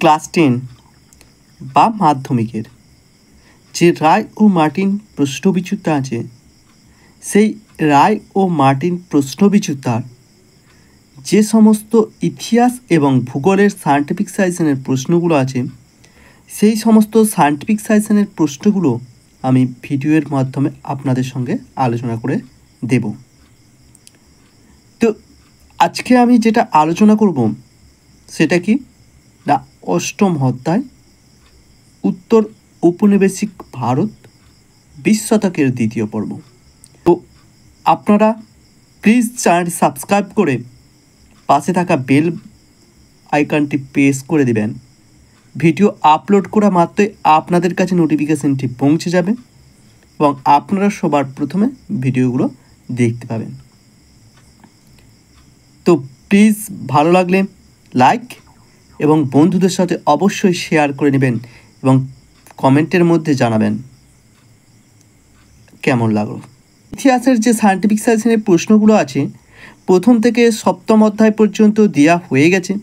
Class 10 বা মাধ্যমিকের যে রায় ও মার্টিন প্রশ্নবিচিত্রা আছে, সেই রায় ও মার্টিন প্রশ্নবিচিত্রার যে সমস্ত ইতিহাস এবং ভূগোলের সায়েন্টিফিক সাজেশনের প্রশ্নগুলো আছে, সেই সমস্ত সায়েন্টিফিক সাজেশনের প্রশ্নগুলো আমি ভিডিওর মাধ্যমে আপনাদের সঙ্গে আলোচনা করে দেব। তো আজকে আমি যেটা আলোচনা করব সেটা কি না, অষ্টম অধ্যায় উত্তর ঔপনিবেশিক ভারত 20 শতকের দ্বিতীয় পর্ব। তো আপনারা প্লিজ চ্যানেলটি সাবস্ক্রাইব করে পাশে থাকা বেল আইকনটি প্রেস করে দেবেন। ভিডিও আপলোড করা মাত্রই আপনাদের কাছে নোটিফিকেশনটি পৌঁছে যাবে এবং আপনারা সবার প্রথমে ভিডিওগুলো দেখতে পাবেন। তো প্লিজ ভালো লাগলে লাইক এবং বন্ধুদের সাথে অবশ্যই শেয়ার করে নেবেন এবং কমেন্টের মধ্যে জানাবেন কেমন লাগলো। ইতিহাসের যে সায়েন্টিফিক সাজেশনের প্রশ্নগুলো আছে, প্রথম থেকে সপ্তম অধ্যায় পর্যন্ত দেওয়া হয়ে গেছে।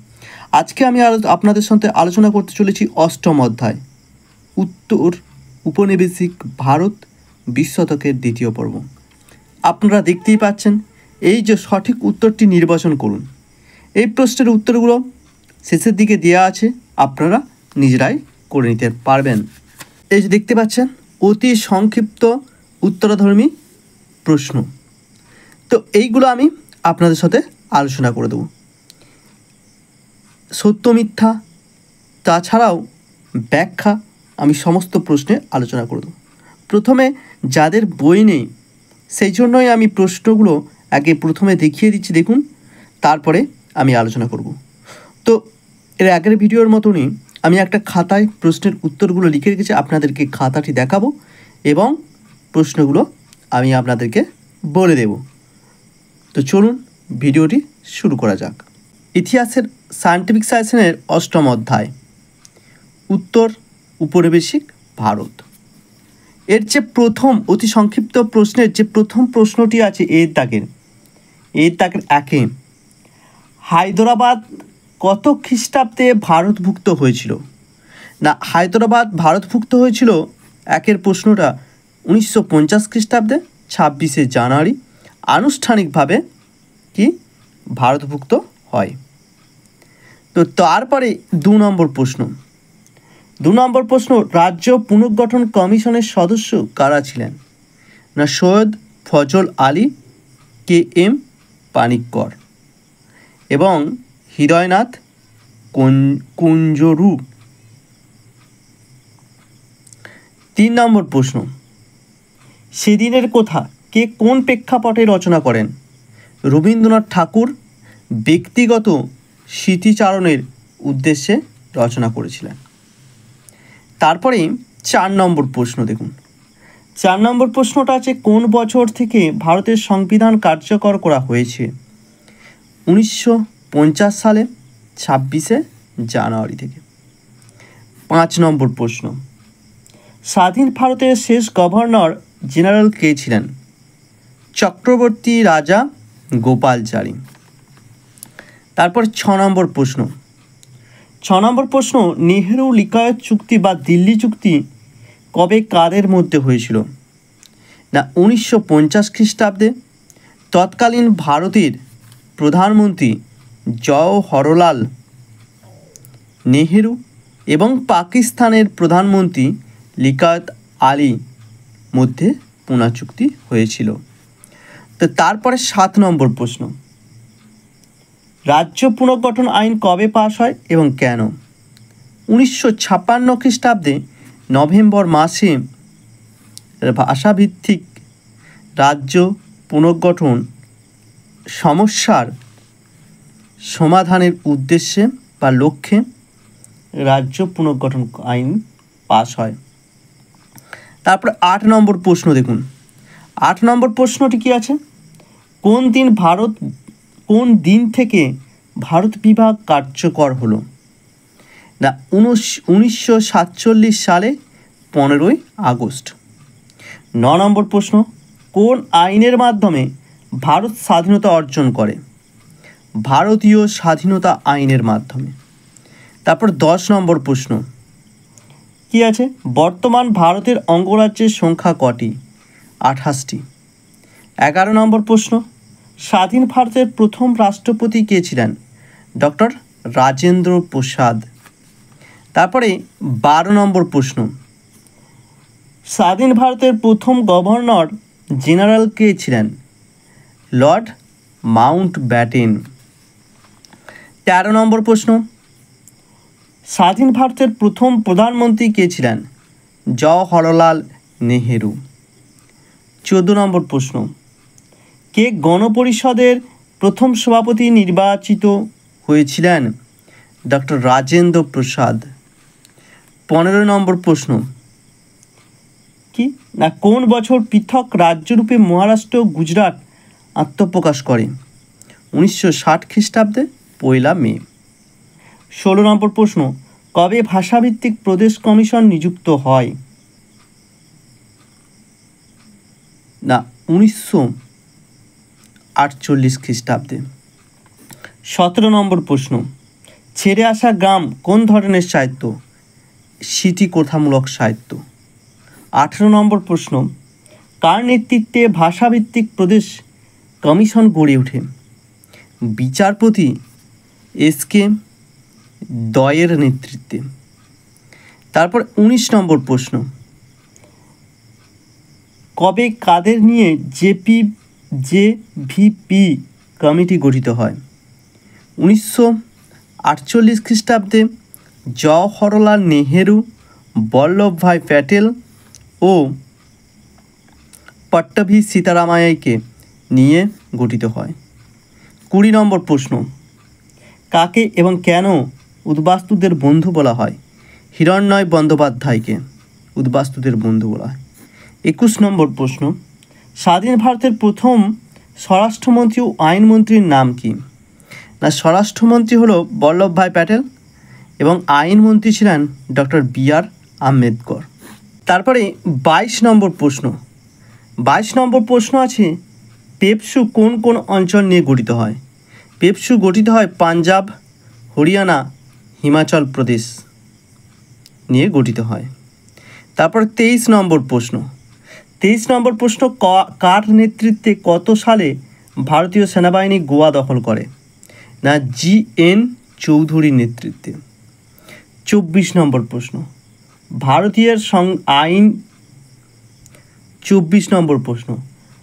আজকে আমি আপনাদের সাথে আলোচনা করতে চলেছি অষ্টম অধ্যায় উত্তর উপনিবেশিক ভারত 20 শতকের দ্বিতীয় পর্ব। আপনারা দেখতেই পাচ্ছেন, এই যে সঠিক উত্তরটি নির্বাচন করুন। এই প্রশ্নের উত্তরগুলো শেষের দিকে দেওয়া আছে, আপনারা নিজেরাই করে নিতে পারবেন। এই যে দেখতে পাচ্ছেন, অতি সংক্ষিপ্ত উত্তরধর্মী প্রশ্ন। তো এইগুলো আমি আপনাদের সাথে আলোচনা করে দেব। সত্য মিথ্যা তাছাড়াও ব্যাখ্যা আমি সমস্ত প্রশ্নে আলোচনা করে দেব। প্রথমে যাদের বই নেই সেই জন্যই আমি প্রশ্নগুলো আগে প্রথমে দেখিয়ে দিচ্ছি, দেখুন, তারপরে আমি আলোচনা করব। তো এর আগের ভিডিওর মতনই আমি একটা খাতায় প্রশ্নের উত্তরগুলো লিখে রেখেছি, আপনাদেরকে খাতাটি দেখাবো এবং প্রশ্নগুলো আমি আপনাদেরকে বলে দেব। তো চলুন ভিডিওটি শুরু করা যাক। ইতিহাসের সায়েন্টিফিক সাজেশনের অষ্টম অধ্যায় উত্তর উপনিবেশিক ভারত। এর যে প্রথম অতি সংক্ষিপ্ত প্রশ্নের যে প্রথম প্রশ্নটি আছে এর দাগের একে, হায়দ্রাবাদ কত খ্রিস্টাব্দে ভারতভুক্ত হয়েছিল? না, হায়দ্রাবাদ ভারতভুক্ত হয়েছিল, একের প্রশ্নটা 1950 খ্রিস্টাব্দে 26শে জানুয়ারি আনুষ্ঠানিকভাবে কি ভারতভুক্ত হয়। তো তারপরে 2 নম্বর প্রশ্ন, রাজ্য পুনর্গঠন কমিশনের সদস্য কারা ছিলেন? না, সৈয়দ ফজল আলী, KM পানিক্কর এবং হৃদয়নাথ কুঞ্জরু। 3 নম্বর প্রশ্ন, সেদিনের কথা কে কোন প্রেক্ষাপটে রচনা করেন? রবীন্দ্রনাথ ঠাকুর ব্যক্তিগত স্মৃতিচারণের উদ্দেশ্যে রচনা করেছিলেন। তারপরে 4 নম্বর প্রশ্ন দেখুন। 4 নম্বর প্রশ্নটা আছে, কোন বছর থেকে ভারতের সংবিধান কার্যকর করা হয়েছে? 1950 সালে 26শে জানুয়ারি থেকে। 5 নম্বর প্রশ্ন, স্বাধীন ভারতের শেষ গভর্নর জেনারেল কে ছিলেন? চক্রবর্তী রাজা গোপালচারী। তারপর 6 নম্বর প্রশ্ন, নেহেরু লিকায়ত চুক্তি বা দিল্লি চুক্তি কবে কাদের মধ্যে হয়েছিল? না, 1950 খ্রিস্টাব্দে তৎকালীন ভারতের প্রধানমন্ত্রী জওহরলাল নেহেরু এবং পাকিস্তানের প্রধানমন্ত্রী লিয়াকত আলী মধ্যে পুনা চুক্তি হয়েছিল। তো তারপরে 7 নম্বর প্রশ্ন, রাজ্য পুনর্গঠন আইন কবে পাশ হয় এবং কেন? 1956 খ্রিস্টাব্দে নভেম্বর মাসে ভাষাভিত্তিক রাজ্য পুনর্গঠন সমস্যার সমাধানের উদ্দেশ্যে বা লক্ষ্যে রাজ্য পুনর্গঠন আইন পাশ হয়। তারপর 8 নম্বর প্রশ্ন দেখুন। 8 নম্বর প্রশ্নটি কি আছে? কোন দিন থেকে ভারত বিভাগ কার্যকর হলো? না, 1947 সালে 15ই আগস্ট। 9 নম্বর প্রশ্ন, কোন আইনের মাধ্যমে ভারত স্বাধীনতা অর্জন করে? ভারতীয় স্বাধীনতা আইনের মাধ্যমে। তারপর 10 নম্বর প্রশ্ন কি আছে, বর্তমান ভারতের অঙ্গরাজ্যের সংখ্যা কটি? 28টি। 11 নম্বর প্রশ্ন, স্বাধীন ভারতের প্রথম রাষ্ট্রপতি কে ছিলেন? ডক্টর রাজেন্দ্র প্রসাদ। তারপরে 12 নম্বর প্রশ্ন, স্বাধীন ভারতের প্রথম গভর্নর জেনারেল কে ছিলেন? Lord Mountbatten. 13 নম্বর প্রশ্ন, স্বাধীন ভারতের প্রথম প্রধানমন্ত্রী কে ছিলেন? জওহরলাল নেহেরু। 14 নম্বর প্রশ্ন, কে গণপরিষদের প্রথম সভাপতি নির্বাচিত হয়েছিলেন? ডক্টর রাজেন্দ্র প্রসাদ। 15 নম্বর প্রশ্ন কি না, কোন বছর পৃথক রাজ্যরূপে মহারাষ্ট্র গুজরাট আত্মপ্রকাশ করে? 1960 খ্রিস্টাব্দে 1 মে। 16 নম্বর প্রশ্ন, কবে ভাষাভিত্তিক প্রদেশ কমিশন নিযুক্ত হয়? না, 1948 খ্রিস্টাব্দে। 17 নম্বর প্রশ্ন, ছেড়ে আসা গ্রাম কোন ধরনের সাহিত্য? স্মৃতিকথামূলক সাহিত্য। 18 নম্বর প্রশ্ন, কার নেতৃত্বে ভাষাভিত্তিক প্রদেশ কমিশন গড়ে ওঠে? বিচারপতি এস.কে. দয়ের নেতৃত্বে। তারপর 19 নম্বর প্রশ্ন, কবে কাদের নিয়ে জেভিপি কমিটি গঠিত হয়? 1948 খ্রিস্টাব্দে জওহরলাল নেহেরু, বল্লভভাই প্যাটেল ও পট্টভি সীতারামাইয়াকে নিয়ে গঠিত হয়। 20 নম্বর প্রশ্ন, কাকে এবং কেন উদ্বাস্তুদের বন্ধু বলা হয়? হিরণ্ময় বন্দ্যোপাধ্যায়কে উদ্বাস্তুদের বন্ধু বলা হয়। 21 নম্বর প্রশ্ন, স্বাধীন ভারতের প্রথম স্বরাষ্ট্রমন্ত্রী ও আইনমন্ত্রীর নাম কি? না, স্বরাষ্ট্রমন্ত্রী হলো বল্লভভাই প্যাটেল এবং আইনমন্ত্রী ছিলেন ডক্টর বি.আর. আম্বেদকর। তারপরে 22 নম্বর প্রশ্ন, 22 নম্বর প্রশ্ন আছে, পেপসু কোন কোন অঞ্চল নিয়ে গঠিত হয়? পেপসু গঠিত হয় পাঞ্জাব, হরিয়ানা, হিমাচল প্রদেশ নিয়ে গঠিত হয়। তারপর 23 নম্বর প্রশ্ন, 23 নম্বর প্রশ্ন, কার নেতৃত্বে কত সালে ভারতীয় সেনাবাহিনী গোয়া দখল করে? না, জি.এন. চৌধুরীর নেতৃত্বে। 24 নম্বর প্রশ্ন, ভারতীয় আইন 24 নম্বর প্রশ্ন,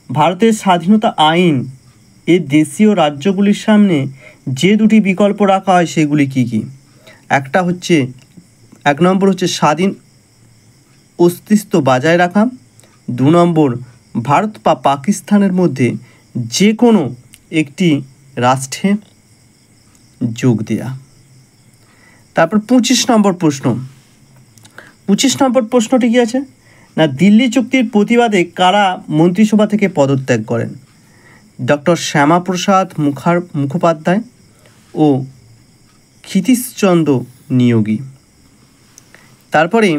ভারতের স্বাধীনতা আইন এ দেশীয় রাজ্যগুলির সামনে যে দুটি বিকল্প রাখা হয় সেগুলি কি কি? একটা হচ্ছে 1 নম্বর হচ্ছে স্বাধীন অস্তিত্ব বজায় রাখা, 2 নম্বর ভারত বা পাকিস্তানের মধ্যে যে কোনো একটি রাষ্ট্রে যোগ দেয়া। তারপর 25 নম্বর প্রশ্ন, 25 নম্বর প্রশ্নটি কী আছে না, দিল্লি চুক্তির প্রতিবাদে কারা মন্ত্রিসভা থেকে পদত্যাগ করেন? ডক্টর শ্যামাপ্রসাদ মুখোপাধ্যায় ও ক্ষিতীশচন্দ্র নিয়োগী। তারপরে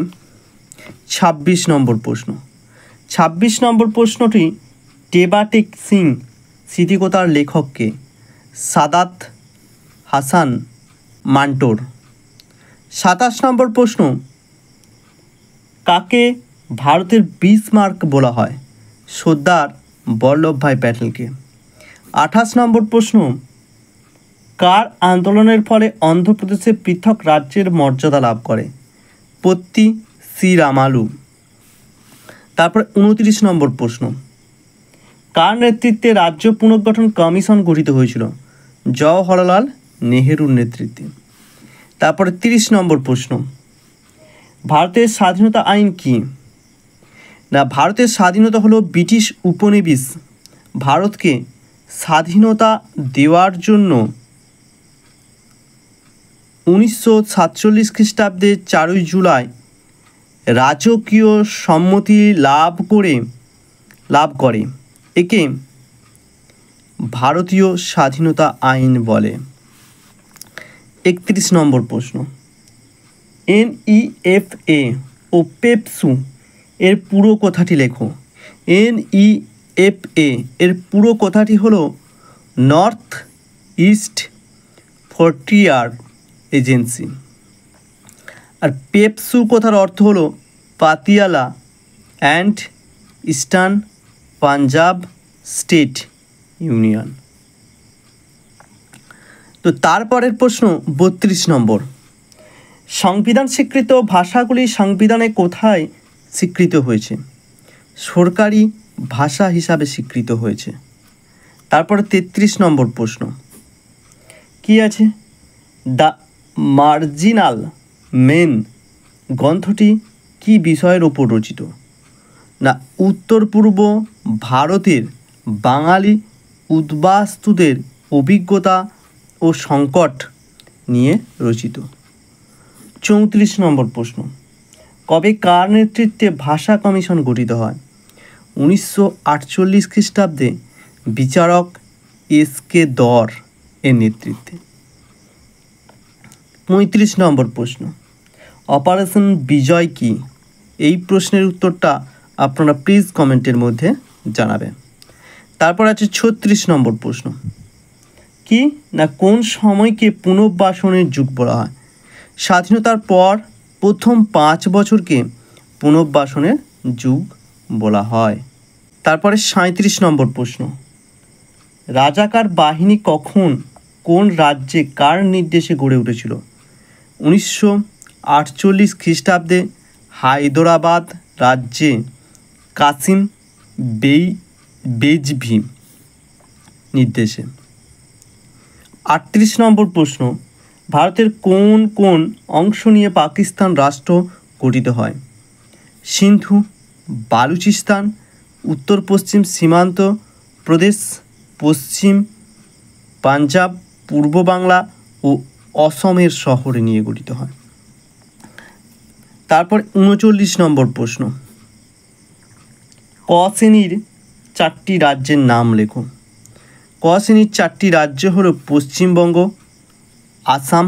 26 নম্বর প্রশ্ন, 26 নম্বর প্রশ্নটি, টেবাটেক সিং স্মৃতিকথার লেখককে? সাদাত হাসান মান্টোর। 27 নম্বর প্রশ্ন, কাকে ভারতের বিসমার্ক বলা হয়? সর্দার বল্লভভাই প্যাটেলকে। 28 নম্বর প্রশ্ন, কার আন্দোলনের ফলে অন্ধ্রপ্রদেশে পৃথক রাজ্যের মর্যাদা লাভ করে? পত্তি শ্রীরামালু। তারপর 29 নম্বর প্রশ্ন, কার নেতৃত্বে রাজ্য পুনর্গঠন কমিশন গঠিত হয়েছিল? জওহরলাল নেহেরুর নেতৃত্বে। তারপরে 30 নম্বর প্রশ্ন, ভারতের স্বাধীনতা আইন কি? না, ভারতের স্বাধীনতা হলো ব্রিটিশ উপনিবেশ ভারতকে স্বাধীনতা দেওয়ার জন্য 1947 খ্রিস্টাব্দে 4 জুলাই রাজকীয় সম্মতি লাভ করে। একে ভারতীয় স্বাধীনতা আইন বলে। 31 নম্বর প্রশ্ন, NEFA ও পেপসু এর পুরো কথাটি লেখো। NEFA এর পুরো কথাটি হলো নর্থ ইস্ট ফ্রন্টিয়ার এজেন্সি। আর পেপসু কথার অর্থ হলো Patiala and eastern Punjab state union. তো তারপরের প্রশ্ন 32 নম্বর, সংবিধান স্বীকৃত ভাষাগুলি সংবিধানে কোথায় স্বীকৃত হয়েছে? সরকারি ভাষা হিসাবে স্বীকৃত হয়েছে। তারপরে 33 নম্বর প্রশ্ন কি আছে? দ্য মার্জিনাল মেন গ্রন্থটি কি বিষয়ের ওপর রচিত? না উত্তর পূর্ব ভারতের বাঙালি উদ্বাস্তুদের অভিজ্ঞতা ও সংকট নিয়ে রচিত। 34 নম্বর প্রশ্ন, কবে কার নেতৃত্বে ভাষা কমিশন গঠিত হয়? 1948 খ্রিস্টাব্দে বিচারক এস.কে. দর এর নেতৃত্বে। 35 নম্বর প্রশ্ন, অপারেশন বিজয় কি? এই প্রশ্নের উত্তরটা আপনারা প্লিজ কমেন্টের মধ্যে জানাবেন। তারপর আছে 36 নম্বর প্রশ্ন কি? না কোন সময়কে পুনর্বাসনের যুগ বলা হয়? স্বাধীনতার পর প্রথম 5 বছরকে পুনর্বাসনের যুগ বলা হয়। তারপরে 37 নম্বর প্রশ্ন, রাজাকার বাহিনী কখন কোন রাজ্যে কার নির্দেশে গড়ে উঠেছিল? 1948 খ্রিস্টাব্দে হায়দরাবাদ রাজ্যে কাসিম বেজভি নির্দেশে। 38 নম্বর প্রশ্ন, ভারতের কোন কোন অংশ নিয়ে পাকিস্তান রাষ্ট্র গঠিত হয়? সিন্ধু, বালুচিস্তান, উত্তর পশ্চিম সীমান্ত প্রদেশ, পশ্চিম পাঞ্জাব, পূর্ব বাংলা ও অসমের শহরে নিয়ে গঠিত হয়। তারপর 39 নম্বর প্রশ্ন, ক শ্রেণীর 4টি রাজ্যের নাম লেখো। ক শ্রেণীর 4টি রাজ্য হলো পশ্চিমবঙ্গ, আসাম,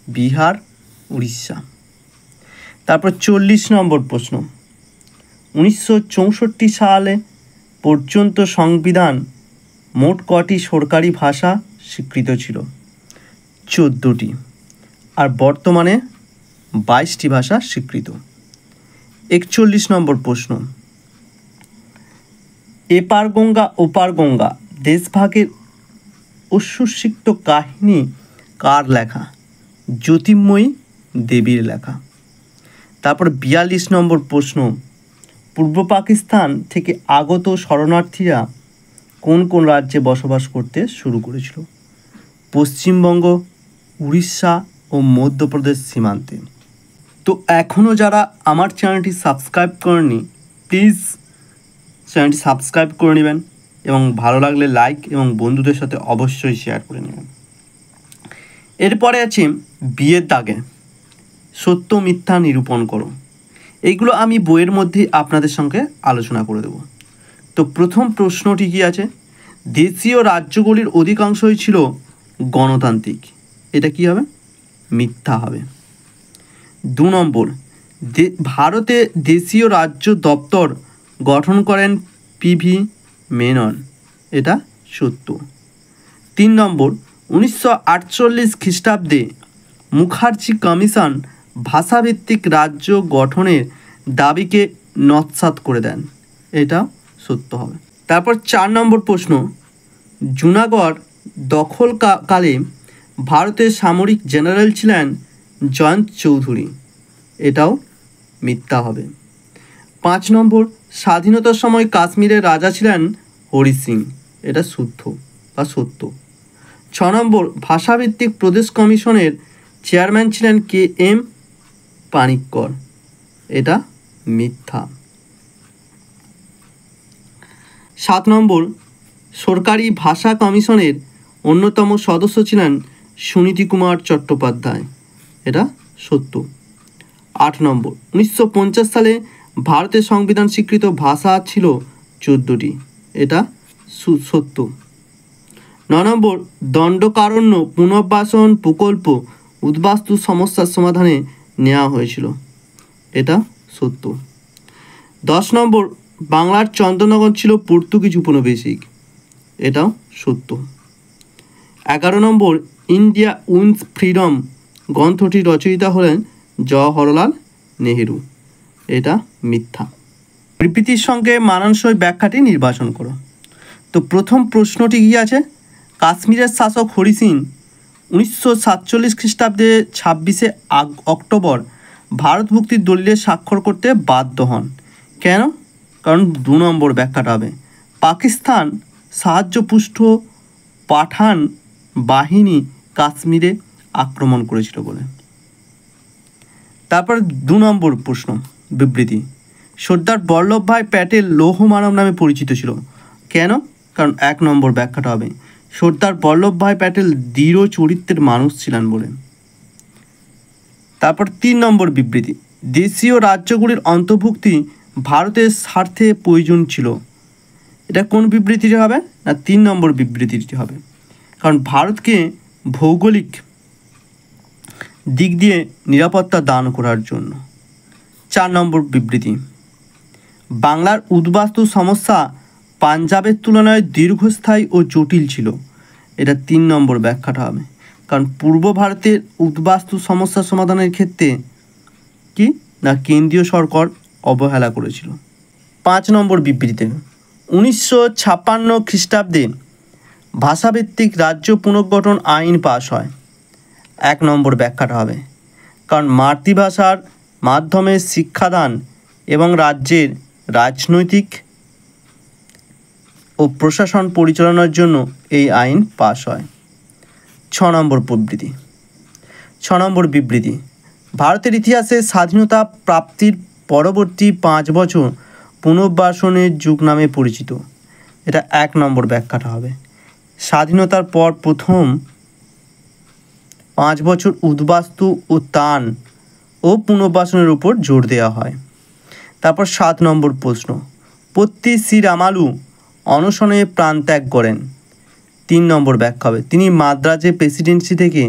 বিহার, উড়িষ্যা। তারপর 40 নম্বর প্রশ্ন, 1964 সালে পর্যন্ত সংবিধান মোট কটি সরকারি ভাষা স্বীকৃত ছিল? 14টি। আর বর্তমানে 22টি ভাষা স্বীকৃত। 41 নম্বর প্রশ্ন, এপার গঙ্গা ওপার গঙ্গা দেশভাগের অশ্রুসিক্ত কাহিনী কার লেখা? জ্যোতির্ময়ী দেবীর লেখা। তারপর 42 নম্বর প্রশ্ন, পূর্ব পাকিস্তান থেকে আগত শরণার্থীরা কোন কোন রাজ্যে বসবাস করতে শুরু করেছিল? পশ্চিমবঙ্গ, উড়িষ্যা ও মধ্যপ্রদেশ সীমান্তে। তো এখনও যারা আমার চ্যানেলটি সাবস্ক্রাইব করেনি প্লিজ চ্যানেলটি সাবস্ক্রাইব করে নেবেন এবং ভালো লাগলে লাইক এবং বন্ধুদের সাথে অবশ্যই শেয়ার করে নেবেন। এরপরে আছে বিয়ের দাগে সত্য মিথ্যা নিরূপণ করো। এইগুলো আমি বইয়ের মধ্যে আপনাদের সঙ্গে আলোচনা করে দেব। তো প্রথম প্রশ্নটি কি আছে? দেশীয় রাজ্যগুলির অধিকাংশই ছিল গণতান্ত্রিক। এটা কি হবে? মিথ্যা হবে। 2 নম্বর, ভারতে দেশীয় রাজ্য দপ্তর গঠন করেন পি.ভি. মেনন। এটা সত্য। 3 নম্বর, 1948 খ্রিস্টাব্দে মুখার্জি কমিশন ভাষাভিত্তিক রাজ্য গঠনের দাবিকে নস্যাৎ করে দেন। এটা সত্য হবে। তারপর 4 নম্বর প্রশ্ন, জুনাগড় দখলকালে ভারতের সামরিক জেনারেল ছিলেন জয়ন্ত চৌধুরী। এটাও মিথ্যা হবে। 5 নম্বর, স্বাধীনতার সময় কাশ্মীরের রাজা ছিলেন হরি সিং। এটা শুদ্ধ বা সত্য। 6 নম্বর, ভাষাভিত্তিক প্রদেশ কমিশনের চেয়ারম্যান ছিলেন কে.এম. পানিক্কর। এটা মিথ্যা। 7 নম্বর, সরকারি ভাষা কমিশনের অন্যতম সদস্য ছিলেন সুনীতি কুমার চট্টোপাধ্যায়। এটা সত্য। 8 নম্বর, 1950 সালে ভারতের সংবিধান স্বীকৃত ভাষা ছিল 14টি। এটা সত্য। 9 নম্বর, দণ্ডকারণ্য পুনর্বাসন প্রকল্প উদ্বাস্তু সমস্যার সমাধানে নেওয়া হয়েছিল। এটা সত্য। 10 নম্বর, বাংলার চন্দ্রনগর ছিল পর্তুগিজ উপনিবেশিক। এটাও সত্য। 11 নম্বর, ইন্ডিয়া উইন্স ফ্রিডম গ্রন্থটির রচয়িতা হলেন জওহরলাল নেহেরু। এটা মিথ্যা। বিবৃতির সঙ্গে মানানসই ব্যাখ্যাটি নির্বাচন করো। তো প্রথম প্রশ্নটি কী আছে? কাশ্মীরের শাসক হরি সিং 1947 খ্রিস্টাব্দে 26শে অক্টোবর ভারত মুক্তির দলিলে স্বাক্ষর করতে বাধ্য হন। কেন? কারণ 2 নম্বর ব্যাখ্যাটা হবে পাকিস্তান সাহায্যপুষ্ট পাঠান বাহিনী কাশ্মীরে আক্রমণ করেছিল বলে। তারপর 2 নম্বর প্রশ্ন বিবৃতি, সর্দার বল্লভভাই প্যাটেল লৌহ মানব নামে পরিচিত ছিল। কেন? কারণ 1 নম্বর ব্যাখ্যাটা হবে সর্দার বল্লভভাই প্যাটেল দৃঢ় চরিত্রের মানুষ ছিলেন বলে। তারপর 3 নম্বর বিবৃতি, দেশীয় রাজ্যগুলির অন্তর্ভুক্তি ভারতের স্বার্থে প্রয়োজন ছিল। এটা কোন বিবৃতিটি হবে? না 3 নম্বর বিবৃতিটি হবে, কারণ ভারতকে ভৌগোলিক দিক দিয়ে নিরাপত্তা দান করার জন্য। 4 নম্বর বিবৃতি, বাংলার উদ্বাস্তু সমস্যা পাঞ্জাবের তুলনায় দীর্ঘস্থায়ী ও জটিল ছিল। এটা 3 নম্বর ব্যাখ্যাটা হবে, কারণ পূর্ব ভারতের উদ্বাস্তু সমস্যা সমাধানের ক্ষেত্রে কি না কেন্দ্রীয় সরকার অবহেলা করেছিল। 5 নম্বর বিবৃতিতে 1956 খ্রিস্টাব্দে ভাষাভিত্তিক রাজ্য পুনর্গঠন আইন পাশ হয়। 1 নম্বর ব্যাখ্যাটা হবে, কারণ মাতৃভাষার মাধ্যমে শিক্ষাদান এবং রাজ্যের রাজনৈতিক ও প্রশাসন পরিচালনার জন্য এই আইন পাশ হয়। 6 নম্বর বিবৃতি, ভারতের ইতিহাসে স্বাধীনতা প্রাপ্তির পরবর্তী 5 বছর পুনর্বাসনের যুগ নামে পরিচিত। এটা 1 নম্বর ব্যাখ্যাটা হবে, স্বাধীনতার পর প্রথম 5 বছর উদ্বাস্তু ও তান ও পুনর্বাসনের উপর জোর দেওয়া হয়। তারপর 7 নম্বর প্রশ্ন, পত্তি শ্রীরামালু অনশনে প্রাণত্যাগ করেন। 3 নম্বর ব্যাখ্যা হবে, তিনি মাদ্রাজে প্রেসিডেন্সি থেকে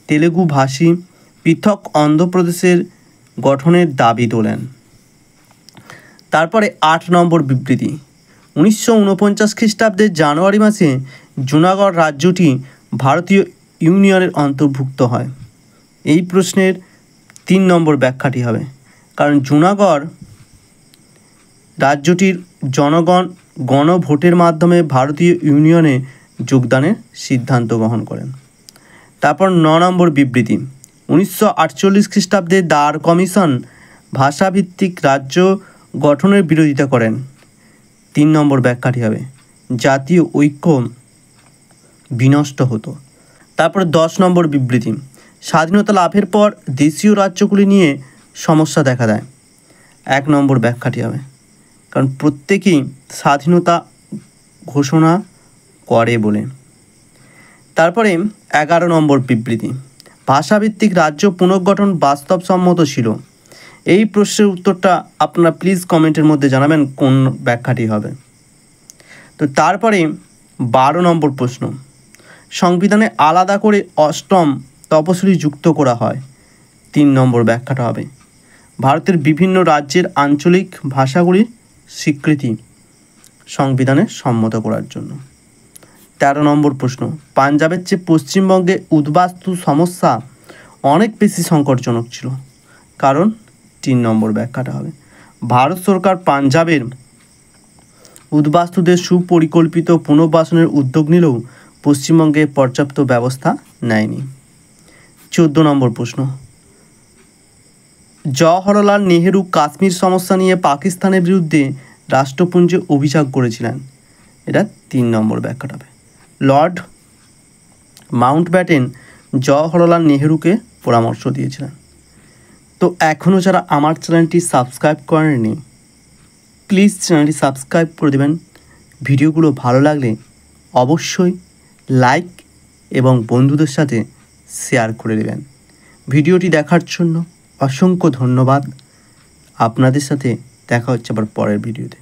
তেলেগু ভাষী পৃথক অন্ধ্রপ্রদেশের গঠনের দাবি তোলেন। তারপরে 8 নম্বর বিবৃতি, 1949 খ্রিস্টাব্দের জানুয়ারি মাসে জুনাগড় রাজ্যটি ভারতীয় ইউনিয়নের অন্তর্ভুক্ত হয়। এই প্রশ্নের 3 নম্বর ব্যাখ্যাটি হবে, কারণ জুনাগড় রাজ্যটির জনগণ গণভোটের মাধ্যমে ভারতীয় ইউনিয়নে যোগদানের সিদ্ধান্ত গ্রহণ করেন। তারপর 9 নম্বর বিবৃতি, 1948 খ্রিস্টাব্দে দার কমিশন ভাষাভিত্তিক রাজ্য গঠনের বিরোধিতা করেন। 3 নম্বর ব্যাখ্যাটি হবে, জাতীয় ঐক্য বিনষ্ট হতো। তারপর 10 নম্বর বিবৃতি, স্বাধীনতা লাভের পর দেশীয় রাজ্যগুলি নিয়ে সমস্যা দেখা দেয়। 1 নম্বর ব্যাখ্যাটি হবে, কারণ প্রত্যেকেই স্বাধীনতা ঘোষণা করে বলে। তারপরে 11 নম্বর বিবৃতি, ভাষাভিত্তিক রাজ্য পুনর্গঠন বাস্তবসম্মত ছিল। এই প্রশ্নের উত্তরটা আপনারা প্লিজ কমেন্টের মধ্যে জানাবেন কোন ব্যাখ্যাটি হবে। তো তারপরে 12 নম্বর প্রশ্ন, সংবিধানে আলাদা করে 8ম তপশিলি যুক্ত করা হয়। 3 নম্বর ব্যাখ্যাটা হবে, ভারতের বিভিন্ন রাজ্যের আঞ্চলিক ভাষাগুলির স্বীকৃতি সংবিধানে সম্মত করার জন্য। 13 নম্বর প্রশ্ন, পাঞ্জাবের চেয়ে পশ্চিমবঙ্গে উদ্বাস্তু সমস্যা অনেক বেশি সংকটজনক ছিল। কারণ 3 নম্বর ব্যাখ্যাটা হবে, ভারত সরকার পাঞ্জাবের উদ্বাস্তুদের সুপরিকল্পিত পুনর্বাসনের উদ্যোগ নিলেও পশ্চিমবঙ্গে পর্যাপ্ত ব্যবস্থা নেয়নি। 14 নম্বর প্রশ্ন, জওহরলাল নেহেরু কাশ্মীর সমস্যা নিয়ে পাকিস্তানের বিরুদ্ধে রাষ্ট্রপুঞ্জে অভিযোগ করেছিলেন। এটা 3 নম্বর ব্যাখ্যাটা হবে, লর্ড মাউন্টব্যাটেন জওহরলাল নেহেরুকে পরামর্শ দিয়েছিলেন। তো এখনও যারা আমার চ্যানেলটি সাবস্ক্রাইব করেননি প্লিজ চ্যানেলটি সাবস্ক্রাইব করে দেবেন। ভিডিওগুলো ভালো লাগলে অবশ্যই লাইক এবং বন্ধুদের সাথে শেয়ার করে দেবেন। ভিডিওটি দেখার জন্য অসংখ্য ধন্যবাদ। আপনাদের সাথে দেখা হচ্ছে আবার পরের ভিডিওতে।